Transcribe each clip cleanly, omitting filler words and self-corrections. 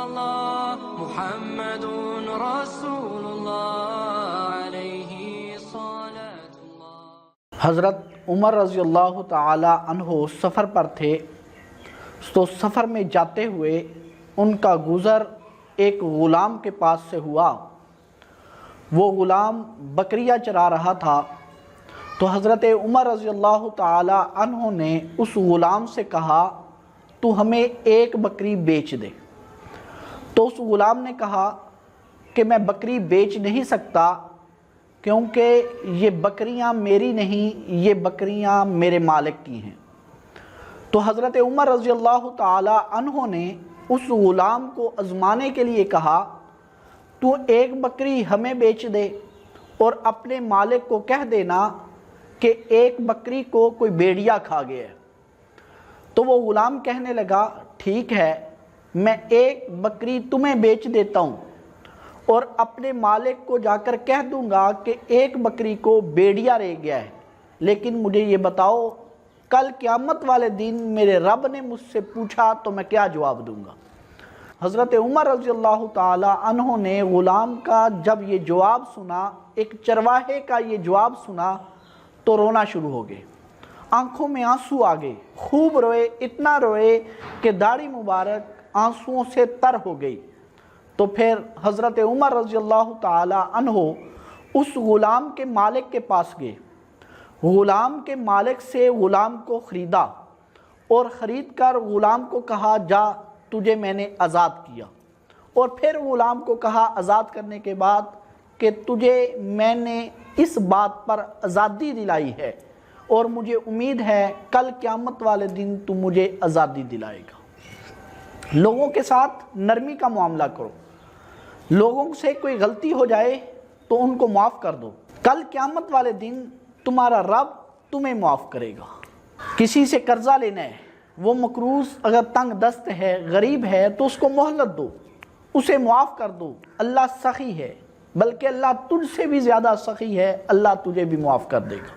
الله محمد رسول الله عليه صلاة الله۔ حضرت عمر رضی اللہ تعالی عنہ سفر پر تھے تو سفر میں جاتے ہوئے ان کا گزر ایک غلام کے پاس سے ہوا۔ وہ غلام بکریاں چرا رہا تھا تو حضرت عمر رضی اللہ تعالی عنہ نے اس غلام سے کہا تو ہمیں ایک بکری بیچ دے۔ تو اس غلام نے کہا کہ میں بکری بیچ نہیں سکتا کیونکہ یہ بکریاں میری نہیں، یہ بکریاں میرے مالک کی ہیں۔ تو حضرت عمر رضی اللہ تعالی عنہ نے اس غلام کو آزمانے کے لیے کہا تو ایک بکری ہمیں بیچ دے اور اپنے مالک کو کہہ دینا کہ ایک بکری کو کوئی بھیڑیا کھا گیا ہے۔ تو وہ غلام کہنے لگا ٹھیک ہے، میں ایک بکری تمہیں بیچ دیتا ہوں اور اپنے مالک کو جا کر کہہ دوں گا کہ ایک بکری کو بھیڑیا رہ گیا ہے، لیکن مجھے یہ بتاؤ کل قیامت والے دن میرے رب نے مجھ سے پوچھا تو میں کیا جواب دوں گا۔ حضرت عمر رضی اللہ تعالی عنہ نے غلام کا جب یہ جواب سنا، ایک چرواہے کا یہ جواب سنا تو رونا شروع ہو گئے، آنکھوں میں آنسو آ گئے، خوب روئے، اتنا روئے کہ داڑھی مبارک آنسوؤں سے تر ہو گئی۔ تو پھر حضرت عمر رضی اللہ تعالی عنہ اس غلام کے مالک کے پاس گئے، غلام کے مالک سے غلام کو خریدا اور خرید کر غلام کو کہا جا تجھے میں نے آزاد کیا، اور پھر غلام کو کہا آزاد کرنے کے بعد کہ تجھے میں نے اس بات پر آزادی دلائی ہے اور مجھے امید ہے کل قیامت والے دن تو مجھے آزادی دلائے گا۔ لوگوں کے ساتھ نرمی کا معاملہ کرو، لوگوں سے کوئی غلطی ہو جائے تو ان کو معاف کر دو، کل قیامت والے دن تمہارا رب تمہیں معاف کرے گا۔ کسی سے قرضہ لینا ہے، وہ مقروض اگر تنگ دست ہے، غریب ہے تو اس کو مہلت دو، اسے معاف کر دو، اللہ سخی ہے، بلکہ اللہ تجھ سے بھی زیادہ سخی ہے، اللہ تجھے بھی معاف کر دے گا۔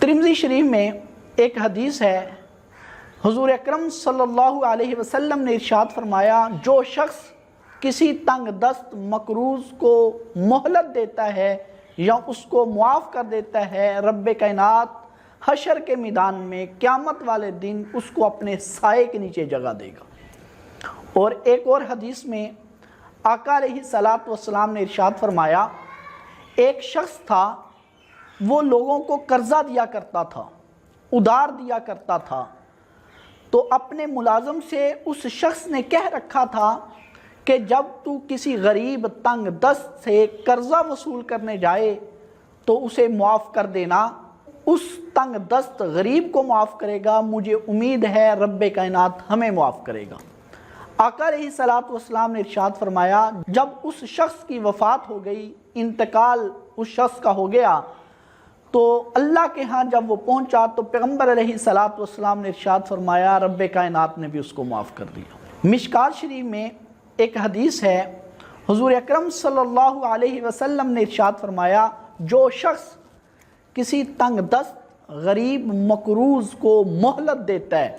ترمذی شریف میں ایک حدیث ہے، حضور اکرم صلی اللہ علیہ وسلم نے ارشاد فرمایا جو شخص کسی تنگ دست مقروض کو مہلت دیتا ہے یا اس کو معاف کر دیتا ہے، رب کائنات حشر کے میدان میں قیامت والے دن اس کو اپنے سائے کے نیچے جگہ دے گا۔ اور ایک اور حدیث میں آقا علیہ الصلوۃ والسلام نے ارشاد فرمایا ایک شخص تھا، وہ لوگوں کو قرضہ دیا کرتا تھا، ادھار دیا کرتا تھا، تو اپنے ملازم سے اس شخص نے کہہ رکھا تھا کہ جب تو کسی غریب تنگ دست سے قرضہ وصول کرنے جائے تو اسے معاف کر دینا، اس تنگ دست غریب کو معاف کرے گا، مجھے امید ہے رب کائنات ہمیں معاف کرے گا۔ آقا علیہ الصلوۃ والسلام نے ارشاد فرمایا جب اس شخص کی وفات ہو گئی، انتقال اس شخص کا ہو گیا، تو اللہ کے ہاں جب وہ پہنچا تو پیغمبر علیہ الصلوۃ والسلام نے ارشاد فرمایا رب کائنات نے بھی اس کو معاف کر دیا۔ مشکات شریف میں ایک حدیث ہے، حضور اکرم صلی اللہ علیہ وسلم نے ارشاد فرمایا جو شخص کسی تنگ دست غریب مقروض کو مہلت دیتا ہے،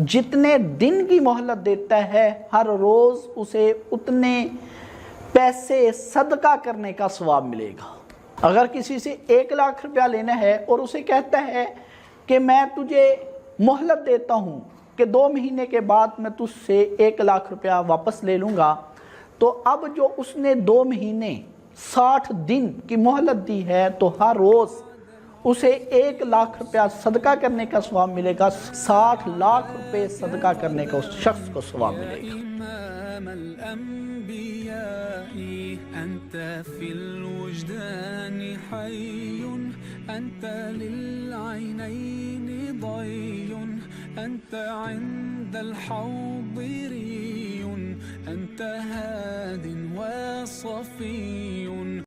جتنے دن کی مہلت دیتا ہے، ہر روز اسے اتنے پیسے صدقہ کرنے کا ثواب ملے گا۔ اگر کسی سے 1 لاکھ روپیہ لینا ہے اور اسے کہتا ہے کہ میں تجھے مہلت دیتا ہوں کہ 2 مہینے کے بعد میں تجھ سے 1 لاکھ روپیہ واپس لے لوں گا، تو اب جو اس نے 2 مہینے 60 دن کی مہلت دی ہے تو ہر روز اسے 1 لاکھ روپیہ صدقہ کرنے کا ثواب ملے گا، 60 لاکھ روپے صدقہ کرنے کا اس شخص کو ثواب ملے گا۔ أنت في الوجدان حي، أنت للعينين ضي، أنت عند الحوض ري، أنت هاد وصفي